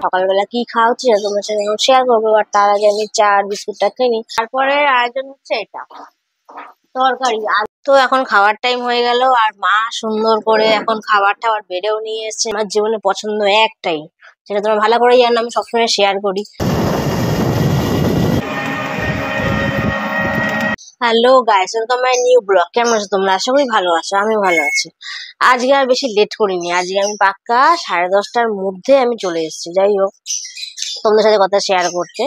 সকালবেলা কি খাওয়া হচ্ছে সেটা তোমার সাথে শেয়ার করবো। আর তার আগে আমি চা আর বিস্কুটটা খেয়ে নিই। তারপরে আয়োজন হচ্ছে এটা তরকারি। আর তো এখন খাওয়ার টাইম হয়ে গেল, আর মা সুন্দর করে এখন খাবার টাবার বেড়েও নিয়ে এসছে। আমার জীবনে পছন্দ একটাই, সেটা তোমরা ভালো করে জানো, আমি সবসময় শেয়ার করি। Hello guys, welcome my new blog. কেমন আছো তোমরা? আশা করি ভালো আছো, আমি ভালো আছি। আজকে আর বেশি লেট করিনি, আজকে আমি পাক্কা 10:30টার মধ্যে আমি চলে এসেছি। যাই হোক, তোমাদের সাথে কথা শেয়ার করতে।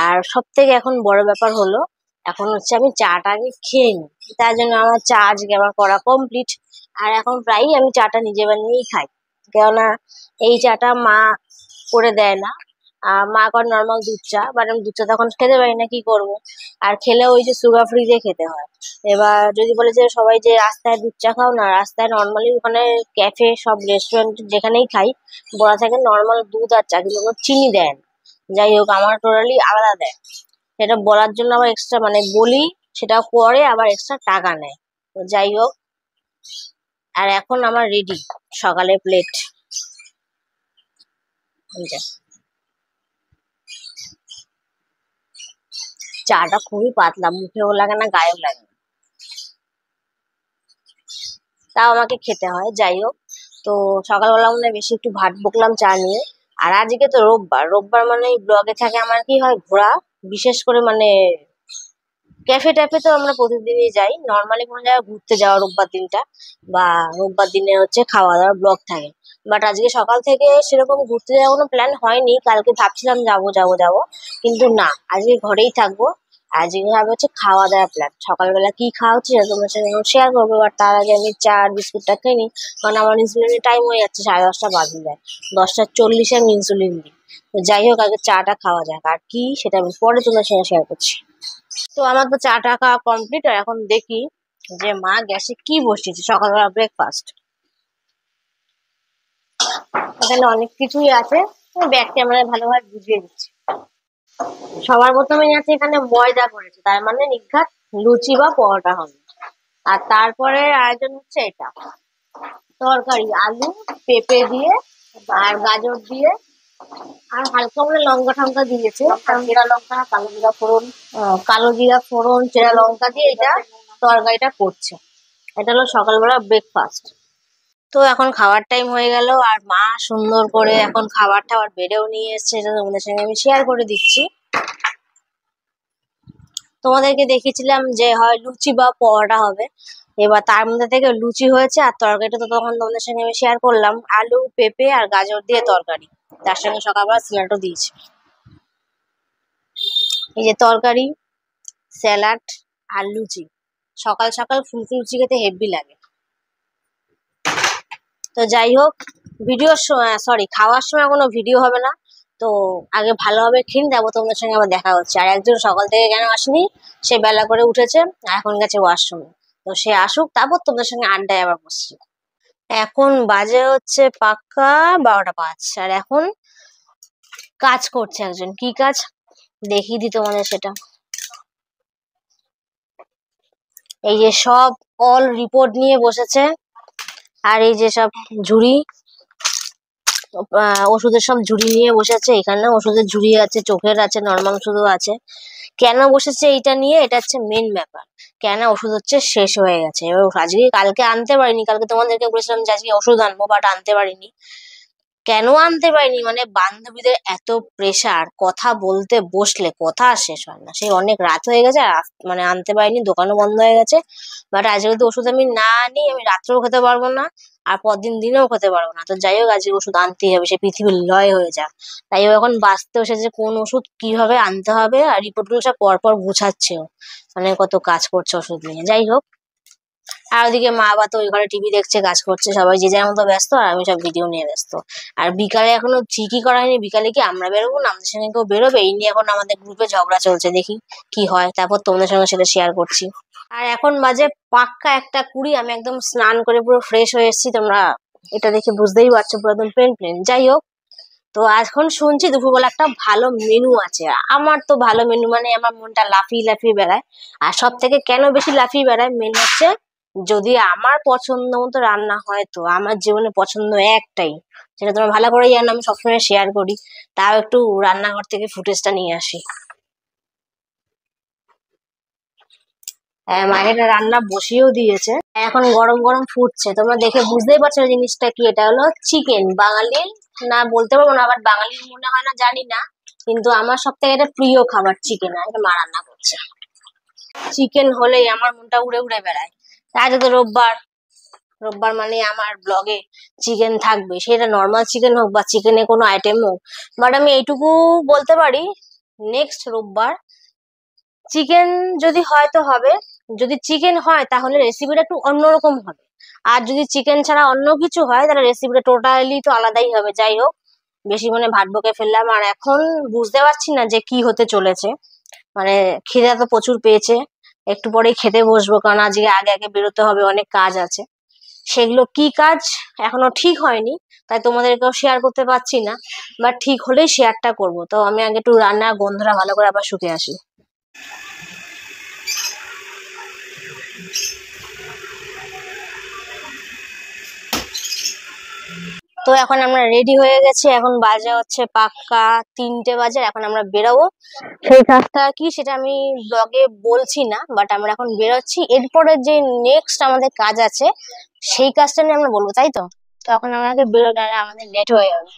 আর সব থেকে এখন বড় ব্যাপার হলো, এখন হচ্ছে আমি চাটা আগে খেয়ে নিই। তার জন্য আমার চা আজকে আমার করা কমপ্লিট। আর এখন প্রায়ই আমি চাটা নিজে বানিয়েই খাই, কেননা এই চাটা মা করে দেয় না। মা করে নর্মাল দুধ চা, বাট আমি দুধ চা তখন খেতে পারি না, কি করব। আর খেলে ওই যে সুগার ফ্রি দিয়ে খেতে হয়। এবার যদি বলে যে সবাই যে রাস্তায় দুধ চা খাও, না, রাস্তায় নর্মালি ওখানে ক্যাফে সব রেস্টুরেন্ট যেখানেই খাই বলা থাকে নর্মাল দুধ আর চা, কিন্তু ওগুলো চিনি দেয় না। যাই হোক, আমার টোটালি আলাদা দেয়। সেটা বলার জন্য আবার এক্সট্রা মানে বলি, সেটা করে আবার এক্সট্রা টাকা নেয়। তো যাই হোক, আর এখন আমার রেডি সকালের প্লেট। চাটা খুবই পাতলা, মুখেও লাগে না, গায়েও লাগে না, তাও আমাকে খেতে হয়। যাই হোক, তো সকালবেলা মনে হয় বেশি একটু ভাট বকলাম চা নিয়ে। আর আজকে তো রোববার, রোববার মানে ব্লগে থাকে আমার কি হয়, ঘোরা। বিশেষ করে মানে ক্যাফে ট্যাফে তো আমরা প্রতিদিনই যাই, নর্মালি কোনো জায়গায় ঘুরতে যাওয়া রোববার দিনটা, বা রোববার দিনে হচ্ছে খাওয়া দাওয়ার ব্লগ থাকে। বাট আজকে সকাল থেকে সেরকম ঘুরতে যাওয়ার কোনো প্ল্যান হয়নি। কালকে ভাবছিলাম যাবো যাবো যাবো, কিন্তু না, আজকে ঘরেই থাকবো। আজকে হবে হচ্ছে খাওয়া দাওয়ার প্ল্যান। সকালবেলা কি খাওয়া হচ্ছে সেটা তোমার সাথে শেয়ার করবো। আর তার আগে আমি চা আর বিস্কুটটা খেয়ে নিই, কারণ আমার ইনসুলিনের টাইম হয়ে যাচ্ছে, 10:30 বাজে যায়। 10:40 আমি ইনসুলিন দিই। তো যাই হোক, আগে চাটা খাওয়া যাক, আর কি সেটা আমি পরে তোমার সাথে শেয়ার করছি। তো আমার তো চা টা খাওয়া কমপ্লিট, আর এখন দেখি যে মা গ্যাসে কি বসিয়েছে সকালবেলা ব্রেকফাস্ট। এখানে অনেক কিছুই আছে, ব্যাক ক্যামেরায় ভালোভাবে বুঝিয়ে দিচ্ছি। সবার প্রথমে আছে এখানে ময়দা করেছে, তার মানে নির্ঘাত লুচি বা পরোটা হবে। আর তারপরে আয়োজন হচ্ছে এটা তরকারি, আলু পেঁপে দিয়ে আর গাজর দিয়ে, আর হালকা করে লঙ্কা টঙ্কা দিয়েছে, জিরা লঙ্কা, কালো জিরা ফোড়ন, কালো জিরা ফোড়ন, চেরা লঙ্কা দিয়ে এটা তরকারিটা করছে। এটা হলো সকালবেলা ব্রেকফাস্ট। তো এখন খাওয়ার টাইম হয়ে গেল, আর মা সুন্দর করে এখন খাবার টাবার বেড়েও নিয়ে এসছে, এটা তোমাদের সঙ্গে আমি শেয়ার করে দিচ্ছি। তোমাদেরকে দেখিয়েছিলাম যে হয় লুচি বা পরোটা হবে, এবার তার মধ্যে থেকে লুচি হয়েছে। আর তরকারিটা তো তখন তোমাদের সঙ্গে আমি শেয়ার করলাম, আলু পেঁপে আর গাজর দিয়ে তরকারি, তার সঙ্গে সকালবেলা স্যালাডও দিয়েছি। এই যে তরকারি, স্যালাড আর লুচি, সকাল সকাল ফুলকো লুচি খেতে হেভি লাগে। তো যাই হোক, ভিডিওর সরি খাওয়ার সময় কোনো ভিডিও হবে না। তো আগে ভালোভাবে খেয়ে যাবো, তোমাদের সঙ্গে আবার দেখা হচ্ছে। আর একজন সকাল থেকে কেন আসেনি, সে বেলা করে উঠেছে, এখন গেছে ওয়াশরুমে। তো সে আসুক, তারপর তোমাদের সঙ্গে আড্ডায় আবার বসছি। এখন বাজে হচ্ছে পাক্কা 12টা 5, আর এখন কাজ করছে একজন। কি কাজ দেখিয়ে দিই তোমাদের সেটা। এই যে সব অল রিপোর্ট নিয়ে বসেছে, আর এই যে সব ঝুড়ি, ওষুধের সব ঝুড়ি নিয়ে বসেছে। এখানে ওষুধের ঝুড়ি আছে, চোখের আছে, নর্মাল ওষুধও আছে। কেন বসেছে এইটা নিয়ে, এটা হচ্ছে মেন ব্যাপার। কেন ওষুধ হচ্ছে শেষ হয়ে গেছে। এবার আজকে কালকে আনতে পারিনি, কালকে তোমাদেরকে বলেছিলাম যে আজকে ওষুধ আনবো, বাট আনতে পারিনি। কেন আনতে পারিনি মানে বান্ধবীদের এত প্রেসার, কথা বলতে বসলে কথা আর শেষ হয় না। সেই অনেক রাত হয়ে গেছে, আর মানে আনতে পারিনি, দোকানও বন্ধ হয়ে গেছে। বাট আজকে যদি ওষুধ আমি না আনি, আমি রাত্রেও খেতে পারবো না, আর পরদিন দিনেও খেতে পারবো না। তো যাই হোক, আজকে ওষুধ আনতেই হবে, সে পৃথিবীর লয় হয়ে যাক। তাই ও এখন বাঁচতে বসেছে কোন ওষুধ কিভাবে আনতে হবে, আর রিপোর্টগুলো সব পরপর গুছাচ্ছেও, মানে কত কাজ করছে ওষুধ নিয়ে। যাই হোক, আর ওদিকে মা বাবা তো ওই ঘরে টিভি দেখছে, কাজ করছে, সবাই যে যার মতো ব্যস্ত, আর আমি সব ভিডিও নিয়ে ব্যস্ত। আর বিকালে এখনো ঠিকই করা হয়নি, বিকালে কি আমরা বেরোবো না আমাদের সঙ্গে কেউ বেরোবে, এই নিয়ে এখন আমাদের গ্রুপে ঝগড়া চলছে। দেখি কি হয়, তারপর তোমাদের সঙ্গে সেটা শেয়ার করছি। আর এখন বাজে পাক্কা 1:20, আমি একদম স্নান করে পুরো ফ্রেশ হয়ে এসেছি। তোমরা এটা দেখে বুঝতেই পারছো, পুরো একদম প্লেন প্লেন। যাই হোক, তো এখন শুনছি দুপুরবেলা একটা ভালো মেনু আছে। আমার তো ভালো মেনু মানে আমার মনটা লাফিয়ে লাফিয়ে বেড়ায়। আর সব থেকে কেন বেশি লাফিয়ে বেড়ায়, মেন হচ্ছে যদি আমার পছন্দ মতো রান্না হয়, তো আমার জীবনে পছন্দ একটাই, সেটা তোমরা ভালো করে জানো, আমি সবসময় শেয়ার করি। তাও একটু রান্নাঘর থেকে ফুটেজটা নিয়ে আসি। মায়ের রান্না বসিয়েও দিয়েছে, এখন গরম গরম ফুটছে। তোমরা দেখে বুঝতেই পারছো জিনিসটা কি। এটা হলো চিকেন, বাঙালির না বলতে পারবো না, আবার বাঙালির মনে হয় না জানি না, কিন্তু আমার সব থেকে এটা প্রিয় খাবার চিকেন, আর এটা মা রান্না করছে। চিকেন হলেই আমার মনটা উড়ে উড়ে বেড়ায়। আজ তো রোববার, রোববার মানে আমার ব্লগে চিকেন থাকবে, সেটা নর্মাল চিকেন হোক বা চিকেনে কোনো আইটেম হোক। বাট আমি এইটুকু বলতে পারি, নেক্সট রোববার চিকেন যদি হয় তো হবে। যদি চিকেন হয় তাহলে রেসিপিটা একটু অন্যরকম হবে, আর যদি চিকেন ছাড়া অন্য কিছু হয় তাহলে রেসিপিটা টোটালি তো আলাদাই হবে। যাই হোক, বেশি মানে ভাত বকে ফেললাম, আর এখন বুঝতে পারছি না যে কি হতে চলেছে। মানে খিদে তো প্রচুর পেয়েছে, একটু পরেই খেতে বসবো, কারণ আজকে আগে আগে বেরোতে হবে, অনেক কাজ আছে। সেগুলো কি কাজ এখনো ঠিক হয়নি, তাই তোমাদেরকেও শেয়ার করতে পারছি না, বাট ঠিক হলেই শেয়ারটা করব। তো আমি আগে একটু রান্নার গন্ধটা ভালো করে আবার শুকে আসি। তো এখন আমরা রেডি হয়ে গেছি, এখন বাজে হচ্ছে পাক্কা 3টে বাজে, এখন আমরা বেরোবো। সেই কাজটা কি সেটা আমি ব্লগে বলছি না, বাট আমরা এখন বেরোচ্ছি। এরপরে যে নেক্সট আমাদের কাজ আছে সেই কাজটা নিয়ে আমরা বলবো, তাই তো। তো এখন আমাকে বেরোলে আমাদের লেট হয়ে যাবে।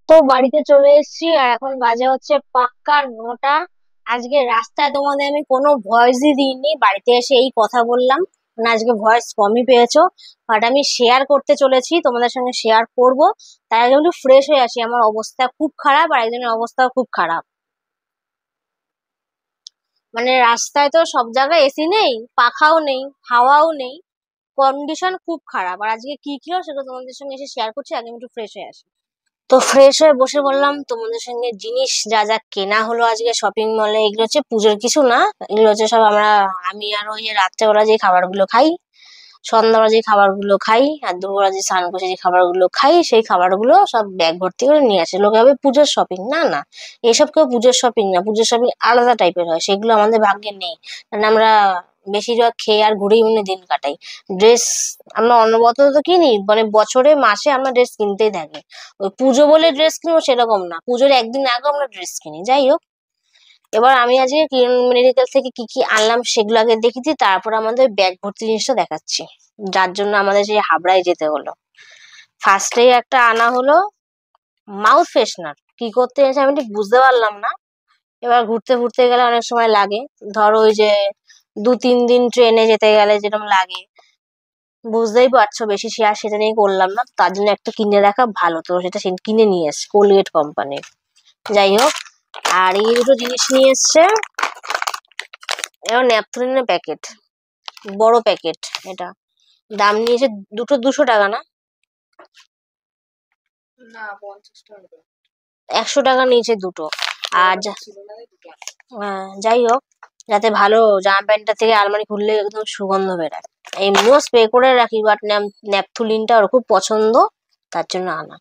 তো বাড়িতে চলে এসেছি, আর এখন বাজে হচ্ছে পাক্কা 9টা। আজকে রাস্তায় তোমাদের আমি কোনো ভয়েসই দিইনি, বাড়িতে এসে এই কথা বললাম, মানে আজকে ভয়েস কমই পেয়েছো। বাট আমি শেয়ার করতে চলেছি, তোমাদের সঙ্গে শেয়ার করব। তাই আগে একটু ফ্রেশ হয়ে আসি, আমার অবস্থা খুব খারাপ আর একজনের অবস্থাও খুব খারাপ। মানে রাস্তায় তো সব জায়গায় এসি নেই, পাখাও নেই, হাওয়াও নেই, কন্ডিশন খুব খারাপ। আর আজকে কি কি হলো সেটা তোমাদের সঙ্গে এসে শেয়ার করছি, আগে আমি একটু ফ্রেশ হয়ে আসি। তো ফ্রেশ হয়ে বসে বললাম তোমাদের সঙ্গে জিনিস যা যা কেনা হলো আজকে শপিং মলে। এগুলো হচ্ছে পুজোর কিছু না, এগুলো হচ্ছে সব আমি আর ওই যে রাত্রেবেলা যে খাবারগুলো খাই, সন্ধ্যাবেলা যে খাবারগুলো খাই, আর দুপুরবেলা যে স্নান করে যে খাবারগুলো খাই, সেই খাবারগুলো সব ব্যাগ ভর্তি করে নিয়ে আসে। লোকে ভাবে পুজোর শপিং, না না, এসব কেউ পুজোর শপিং না। পুজোর শপিং আলাদা টাইপের হয়, সেগুলো আমাদের ভাগ্যে নেই। কারণ আমরা বেশিরভাগ খেয়ে আর ঘুরেই মনে দিন কাটাই। ড্রেস আমরা অনবরত তো কিনি, মানে বছরে মাসে আমরা ড্রেস কিনতেই থাকি। ওই পুজো বলে ড্রেস কিনবো সেরকম না, পুজোর একদিন আগে আমরা ড্রেস কিনি। যাই হোক, এবার আমি আজকে কিরণ মেডিকেল থেকে কি কি আনলাম সেগুলো আগে দেখিয়েছি, তারপর আমাদের ব্যাগ ভর্তি জিনিসটা দেখাচ্ছি, যার জন্য আমাদের সেই হাবড়ায় যেতে হলো। ফার্স্টেই একটা আনা হলো মাউথ ফ্রেশনার। কি করতে এসে আমি ঠিক বুঝতে পারলাম না। এবার ঘুরতে ঘুরতে গেলে অনেক সময় লাগে, ধরো ওই যে 2-3 দিন ট্রেনে যেতে গেলে যেরকম লাগে, বুঝতেই পারছো, বেশি শেয়ার সেটা নিয়ে করলাম না। তার জন্য একটা কিনে রাখা ভালো, তো সেটা কিনে নিয়ে এসছে কোলগেট কোম্পানির। যাই হোক, আর এই দুটো জিনিস নিয়ে এসছে। এবার ন্যাপথলিনের প্যাকেট, বড় প্যাকেট। এটা দাম নিয়েছে দুটো 200 টাকা না, 100 টাকা নিয়েছে দুটো। আর যাই হোক, যাতে ভালো জামা প্যান্টটা থেকে আলমারি খুললে একদম সুগন্ধ বেরায়। এমনিও স্প্রে করে রাখি, বাট ন্যাপথলিনটা ওর খুব পছন্দ, তার জন্য আনা।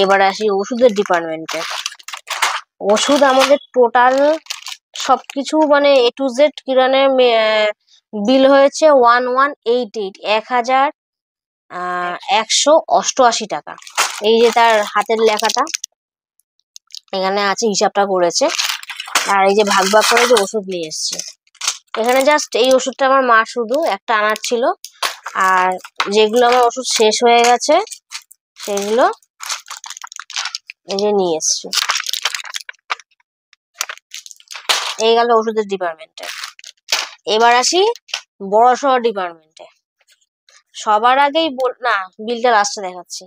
এবার আসি ওষুধের ডিপার্টমেন্টে। ওষুধ আমাদের টোটাল সবকিছু মানে A to Z কিরানের বিল হয়েছে 1188, 1188 টাকা। এই যে তার হাতের লেখাটা এখানে আছে, হিসাবটা করেছে। আর এই যে ভাগ ভাগ করে যে ওষুধ নিয়ে এসছে এখানে। জাস্ট এই ওষুধটা আমার মা শুধু একটা আনার ছিল, আর যেগুলো আমার ওষুধ শেষ হয়ে গেছে সেগুলো এই যে নিয়ে এসছে। এই গেল ওষুধের ডিপার্টমেন্টে। এবার আসি বড়সড় ডিপার্টমেন্টে। সবার আগেই না, বিলটা লাস্টে দেখাচ্ছি,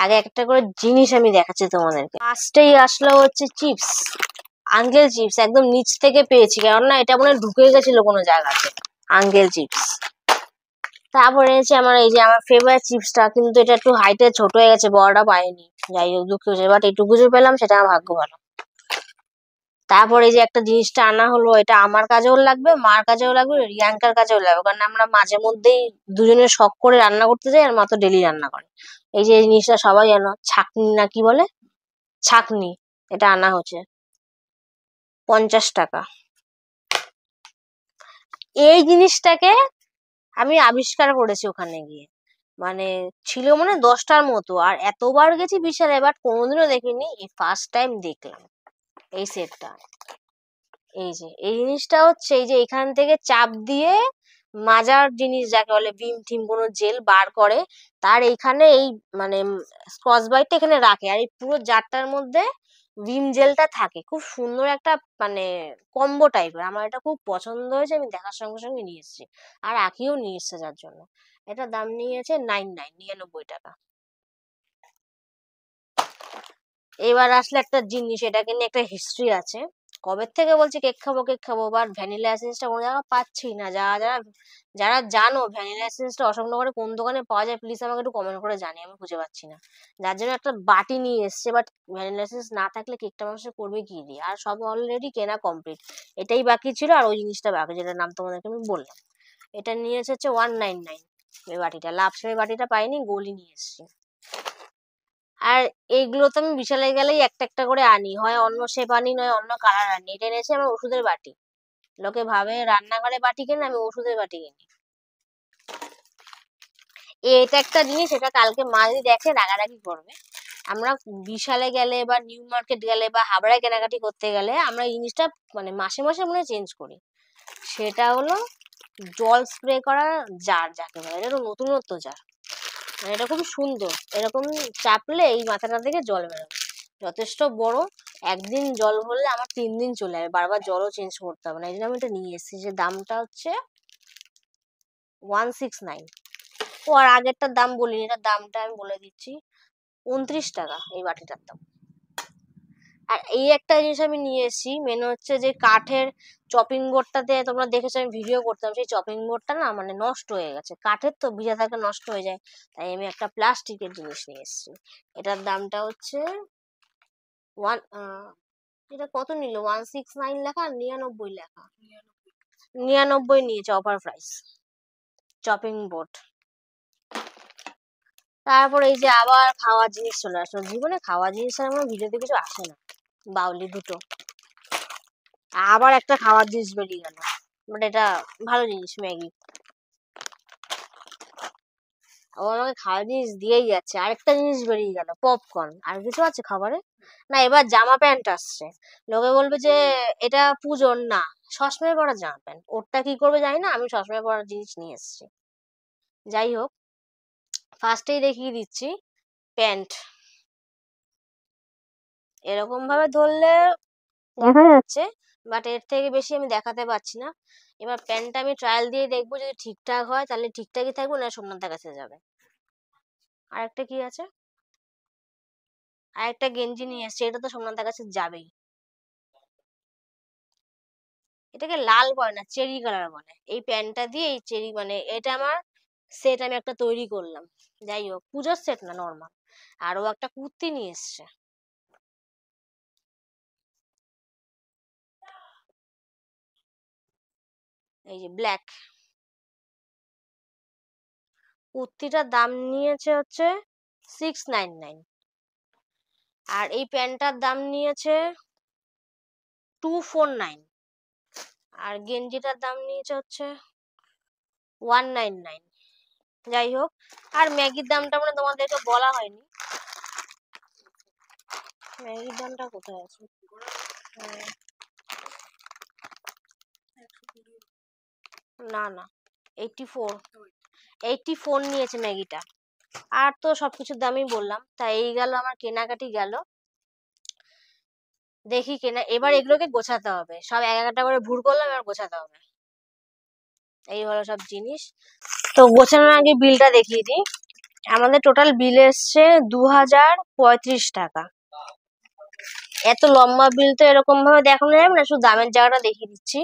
আগে একটা করে জিনিস আমি দেখাচ্ছি তোমাদেরকে। ফার্স্টেই আসলো হচ্ছে চিপস, আঙ্কেল চিপস, একদম নিচ থেকে পেয়েছি, কেননা এটা মনে হয় ঢুকে গেছিল কোনো জায়গাতে, আঙ্কেল চিপস। তারপরে এনেছি আমার এই যে আমার ফেভারিট চিপসটা, কিন্তু এটা একটু হাইটে ছোট হয়ে গেছে, বড়টা পাইনি, যাই হোক দুঃখ হয়েছে, বাট এইটুকু যে পেলাম সেটা আমার ভাগ্য ভালো। তারপরে এই যে একটা জিনিসটা আনা হলো, এটা আমার কাজেও লাগবে, মার কাজেও লাগবে, রিয়াঙ্কার কাজেও লাগবে, কারণ আমরা মাঝে মধ্যেই দুজনে শখ করে রান্না করতে যাই, আর মা তো ডেলি রান্না করে। এই যে এই জিনিসটা সবাই জানো, ছাকনি না কি বলে, ছাকনি, এটা আনা হচ্ছে 50 টাকা। এই জিনিসটাকে আমি আবিষ্কার করেছি ওখানে গিয়ে, মানে ছিল মানে 10টার মতো, আর এতবার গেছি বিশালে, বাট কোনোদিনও দেখিনি, এই ফার্স্ট টাইম দেখলাম এই সেটটা। এই যে এই জিনিসটা হচ্ছে এই যে এখান থেকে চাপ দিয়ে মাজার জিনিস যাকে বলে, বিম টিম কোনো জেল বার করে, তার এইখানে এই মানে স্কচ ব্রাইটটা এখানে রাখে, আর এই পুরো জারটার মধ্যে ভিম জেলটা থাকে। খুব সুন্দর একটা মানে কম্বো টাইপের, আমার এটা খুব পছন্দ হয়েছে, আমি দেখার সঙ্গে সঙ্গে নিয়ে এসেছি, আর আঁকিও নিয়ে এসছে, যার জন্য এটা দাম নিয়েছে 99 টাকা। এবার আসলে একটা জিনিস, এটাকে নিয়ে একটা হিস্ট্রি আছে। কবে থেকে বলছি কেক খাবো কেক খাবো, বাট ভ্যানিলা এসেন্সটা কোনো জায়গায় পাচ্ছি না। যারা যারা যারা জানো ভ্যানিলা এসেন্সটা অশোকনগরে কোন দোকানে পাওয়া যায়, প্লিজ আমাকে একটু কমেন্ট করে জানি, আমি খুঁজে পাচ্ছি না। যার জন্য একটা বাটি নিয়ে এসছে, বাট ভ্যানিলা এসেন্স না থাকলে কেকটা মানুষ করবে কি দিয়ে, আর সব অলরেডি কেনা কমপ্লিট, এটাই বাকি ছিল, আর ওই জিনিসটা বাকি, যেটার নাম তোমাদেরকে আমি বললাম। এটা নিয়েছে হচ্ছে 199, এই বাটিটা, লাপসাই বাটিটা পাইনি, গোলই নিয়ে এসছি। আর এইগুলো তো আমি বিশালে গেলেই একটা একটা করে আনি, হয় অন্য শেপ আনি, নয় অন্য কালার আনি। এটা এনেছি আমার ওষুধের বাটি, লোকে ভাবে রান্নাঘরে বাটি কেনে, আমি ওষুধের বাটি কিনি। এটা একটা জিনিস, এটা কালকে মা যদি দেখে রাগারাগি করবে। আমরা বিশালে গেলে বা নিউ মার্কেট গেলে বা হাবড়ায় কেনাকাটি করতে গেলে আমরা এই জিনিসটা মানে মাসে মাসে মনে চেঞ্জ করি। সেটা হলো জল স্প্রে করা জার, যাকে বলে, এটা নতুনত্ব জার, মানে এটা খুব সুন্দর, এরকম চাপলে এই মাথাটা থেকে জল বেরোবে, যথেষ্ট বড়। একদিন জল ভরলে আমার 3 দিন চলে যাবে, বারবার জলও চেঞ্জ করতে হবে না। এই জন্য আমি এটা নিয়ে এসেছি, যে দামটা হচ্ছে 169। ও আর আগেরটার দাম বলিনি, এটার দামটা আমি বলে দিচ্ছি, 29 টাকা এই বাটিটার দাম। আর এই একটা জিনিস আমি নিয়ে এসেছি, মেন হচ্ছে যে কাঠের চপিং বোর্ডটাতে, তোমরা দেখেছো আমি ভিডিও করতাম, সেই চপিং বোর্ডটা না মানে নষ্ট হয়ে গেছে, কাঠের তো ভিজা থাকলে নষ্ট হয়ে যায়, তাই আমি একটা প্লাস্টিকের জিনিস নিয়ে এসেছি। এটার দামটা হচ্ছে ওয়ান এটা কত নিল, 169 লেখা আর 99 লেখা, 99 নিয়েছে অফার প্রাইস, চপিং বোর্ড। তারপর এই যে আবার খাওয়ার জিনিস চলে আসলো, জীবনে খাওয়ার জিনিস আর আমার ভিডিওতে কিছু আসে না, বাউলি দুটো। আবার একটা খাওয়ার জিনিস বেরিয়ে গেল, বাট এটা ভালো জিনিস, ম্যাগি। ও আমাকে খাওয়ার জিনিস দিয়েই যাচ্ছে। আরেকটা জিনিস বেরিয়ে গেল, পপকর্ন। আর কিছু আছে খাবারে? না, এবার জামা প্যান্ট আসছে। লোকে বলবে যে এটা পুজোর না, সবসময় পরা জামা প্যান্ট, ওরটা কি করবে জানি না, আমি সবসময় পরার জিনিস নিয়ে এসেছি। যাই হোক, ফার্স্টেই দেখিয়ে দিচ্ছি প্যান্ট, এরকম ভাবে ধরলে দেখা যাচ্ছে, বাট এর থেকে বেশি আমি দেখাতে পারছি না। এবার প্যান্টটা আমি ট্রায়াল দিয়ে দেখবো, যদি ঠিকঠাক হয় তাহলে ঠিকঠাকই থাকবো, না সোমনাথের কাছে যাবে। আর একটা কি আছে, আর একটা গেঞ্জি নিয়ে এসছে, এটা তো সোমনাথের কাছে যাবেই। এটাকে লাল বলে না, চেরি কালার বলে। এই প্যান্টটা দিয়ে এই চেরি মানে এটা আমার সেট আমি একটা তৈরি করলাম। যাই হোক, পুজোর সেট না, নর্মাল। আর ও একটা কুর্তি নিয়ে এসছে, এই যে ব্ল্যাক কুর্তিটার দাম নিয়েছে হচ্ছে 699, আর এই প্যান্টটার দাম নিয়েছে 249। আর গেঞ্জিটার দাম নিয়েছে হচ্ছে 199। যাই হোক, আর ম্যাগির দামটা মানে তোমাদেরকে বলা হয়নি। ম্যাগির দামটা কোথায় আছে? না না, 84 নিয়েছে ম্যাগিটা। আর তো সবকিছুর দামই বললাম। তাই এই গেল আমার কেনাকাটি গেল। দেখি এবার এগুলোকে গোছাতে হবে, সব এক একটা করে ভুর করলাম, এবার গোছাতে হবে। এই হলো সব জিনিস। তো গোছানোর আগে বিলটা দেখিয়ে দিই। আমাদের টোটাল বিল এসছে 2035 টাকা। এত লম্বা বিল তো এরকম ভাবে দেখানো যাবে না, শুধু দামের জায়গাটা দেখিয়ে দিচ্ছি।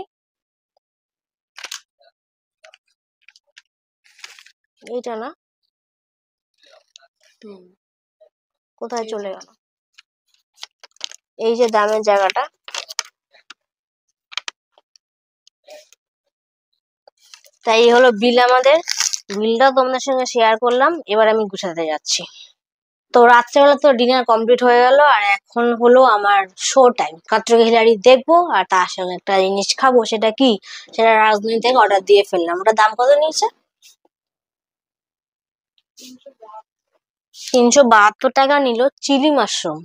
এইটা না, কোথায় চলে গেল? এই যে দামের জায়গাটা, তাই এই হলো বিল আমাদের। বিলটাও তোমাদের সঙ্গে শেয়ার করলাম। এবার আমি গুছাতে যাচ্ছি। তো রাত্রেবেলা তো ডিনার কমপ্লিট হয়ে গেল, আর এখন হলো আমার শো টাইম। কাটরা খিলাড়ি দেখবো আর তার সঙ্গে একটা জিনিস খাবো। সেটা কি? সেটা রাজধানী থেকে অর্ডার দিয়ে ফেললাম। ওটার দাম কত নিয়েছে? 372 টাকা নিল চিলি মাশরুম।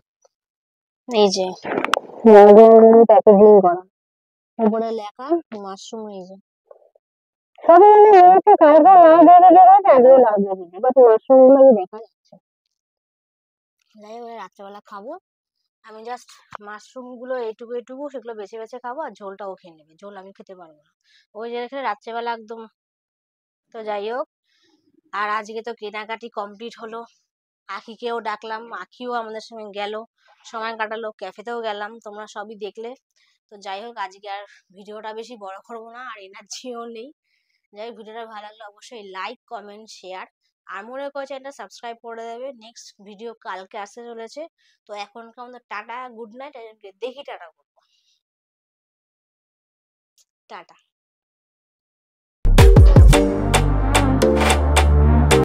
এই যে প্যাকেজিং করা, উপরে লেখা মাশরুম। এই যে সবই মনে হচ্ছে কাউকে লাভ হবে জায়গাটা, একদম লাভ হবে না, বাট মাশরুম গুলো দেখা যাচ্ছে। যাই হোক, রাত্রেবেলা খাবো। আমি জাস্ট মাশরুম গুলো এটুকু এটুকু সেগুলো বেছে বেছে খাবো, আর ঝোলটাও খেয়ে নেবে। ঝোল আমি খেতে পারবো না, ওই যে রেখে রাত্রেবেলা একদম। তো যাই হোক, আর আজকে তো কেনাকাটি কমপ্লিট হলো। আখিকেও ডাকলাম, আখিও আমাদের সঙ্গে গেল, সময় কাটালো। ক্যাফেতেও গেলাম, তোমরা সবই দেখলে। তো যাই হোক, আজকে আর ভিডিওটা বেশি বড় করবো না, আর এনার্জিও নেই। যাই হোক, ভিডিওটা ভালো লাগলে অবশ্যই লাইক, কমেন্ট, শেয়ার, আর মনে করে চ্যানেলটা সাবস্ক্রাইব করে দেবে। নেক্সট ভিডিও কালকে আসতে চলেছে। তো এখনকার আমাদের টাটা, গুড নাইট। দেখি টাটা করবো। টাটা।